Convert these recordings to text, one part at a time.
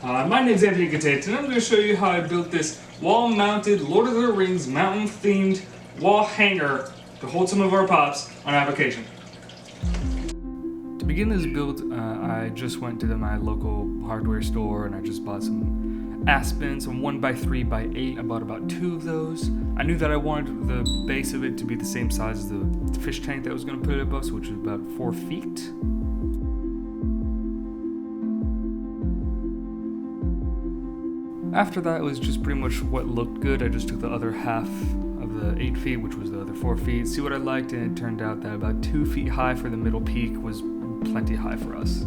My name's Anthony Gatate, and I'm going to show you how I built this wall-mounted Lord of the Rings mountain-themed wall hanger to hold some of our pops on application. To begin this build, I just went to my local hardware store and I just bought some Aspen, some 1x3x8. I bought about 2 of those. I knew that I wanted the base of it to be the same size as the fish tank that I was going to put it above, so which is about 4 feet. After that, it was just pretty much what looked good. I just took the other half of the 8 feet, which was the other 4 feet, see what I liked, and it turned out that about 2 feet high for the middle peak was plenty high for us.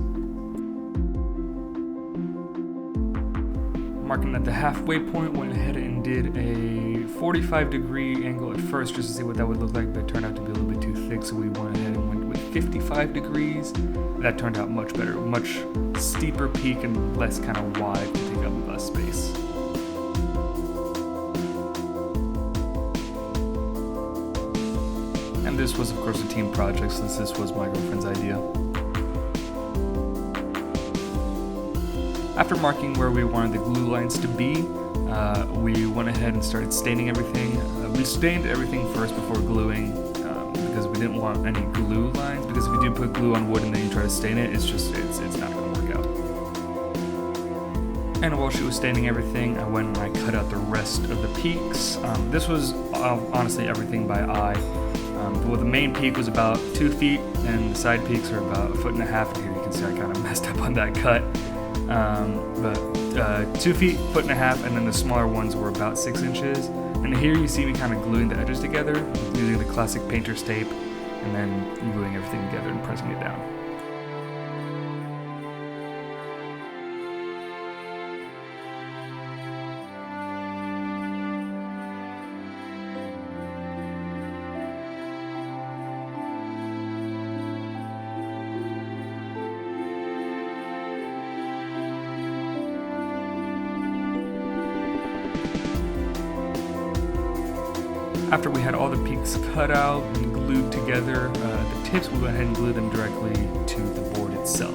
Marking at the halfway point, went ahead and did a 45-degree angle at first just to see what that would look like, but it turned out to be a little bit too thick, so we went ahead and went with 55 degrees. That turned out much better, much steeper peak and less kind of wide to take up less space. And this was, of course, a team project since this was my girlfriend's idea. After marking where we wanted the glue lines to be, we went ahead and started staining everything. We stained everything first before gluing because we didn't want any glue lines, because if you do put glue on wood and then you try to stain it, it's not going to work out. And while she was staining everything, I went and I cut out the rest of the peaks. This was honestly everything by eye. Well, the main peak was about 2 feet, and the side peaks are about 1.5 feet. And here you can see I kind of messed up on that cut. But 2 feet, 1.5 feet, and then the smaller ones were about 6 inches. And here you see me kind of gluing the edges together, using the classic painter's tape, and then gluing everything together and pressing it down. After we had all the peaks cut out and glued together, the tips, we went ahead and glued them directly to the board itself.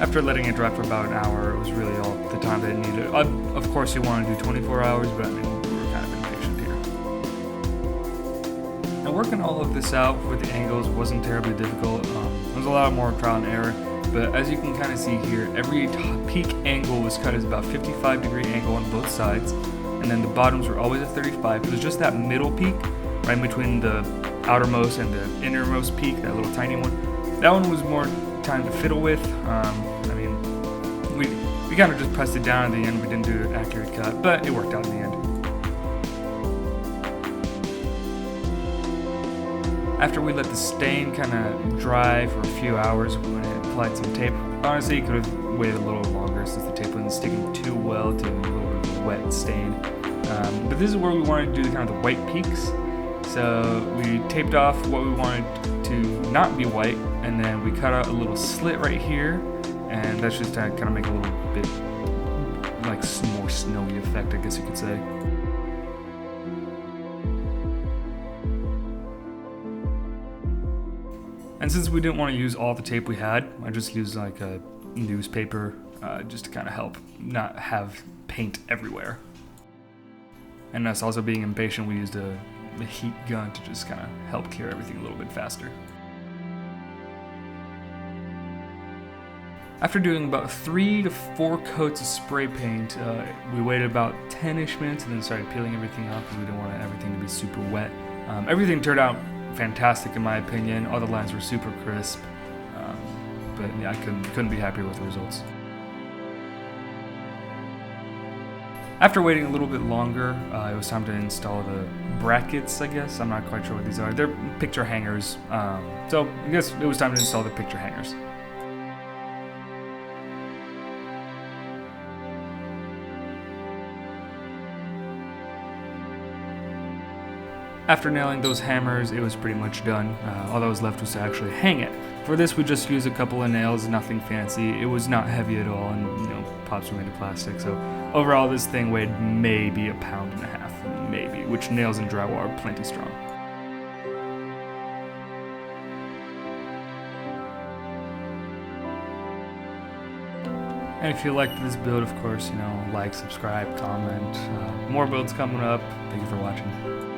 After letting it dry for about an hour, it was really all the time that it needed. Of course, you want to do 24 hours, but I mean, we were kind of impatient here. And working all of this out with the angles wasn't terribly difficult. There was a lot more trial and error. But as you can kind of see here, every peak angle was cut as about 55-degree angle on both sides, and then the bottoms were always at 35. It was just that middle peak, right between the outermost and the innermost peak, that little tiny one. That one was more time to fiddle with. I mean, we kind of just pressed it down at the end. We didn't do an accurate cut, but it worked out in the end. After we let the stain kind of dry for a few hours, we went and applied some tape. Honestly, you could have waited a little longer since the tape wasn't sticking too well to a little bit of a wet stain. But this is where we wanted to do kind of the white peaks. So we taped off what we wanted to not be white, and then we cut out a little slit right here, and that's just to kind of make a little bit like more snowy effect, I guess you could say. And since we didn't want to use all the tape we had, I just used like a newspaper just to kind of help not have paint everywhere. And us also being impatient, we used a heat gun to just kind of help clear everything a little bit faster. After doing about 3 to 4 coats of spray paint, we waited about 10-ish minutes and then started peeling everything off because we didn't want everything to be super wet. Everything turned out fantastic in my opinion. All the lines were super crisp, but yeah, I couldn't be happier with the results. After waiting a little bit longer, it was time to install the brackets, I guess. I'm not quite sure what these are. They're picture hangers, so I guess it was time to install the picture hangers. After nailing those hammers, it was pretty much done. All that was left was to actually hang it. For this, we just used a couple of nails, nothing fancy. It was not heavy at all, and pops were made of plastic. So overall, this thing weighed maybe 1.5 pounds, maybe, which nails and drywall are plenty strong. And if you liked this build, of course, like, subscribe, comment. More builds coming up. Thank you for watching.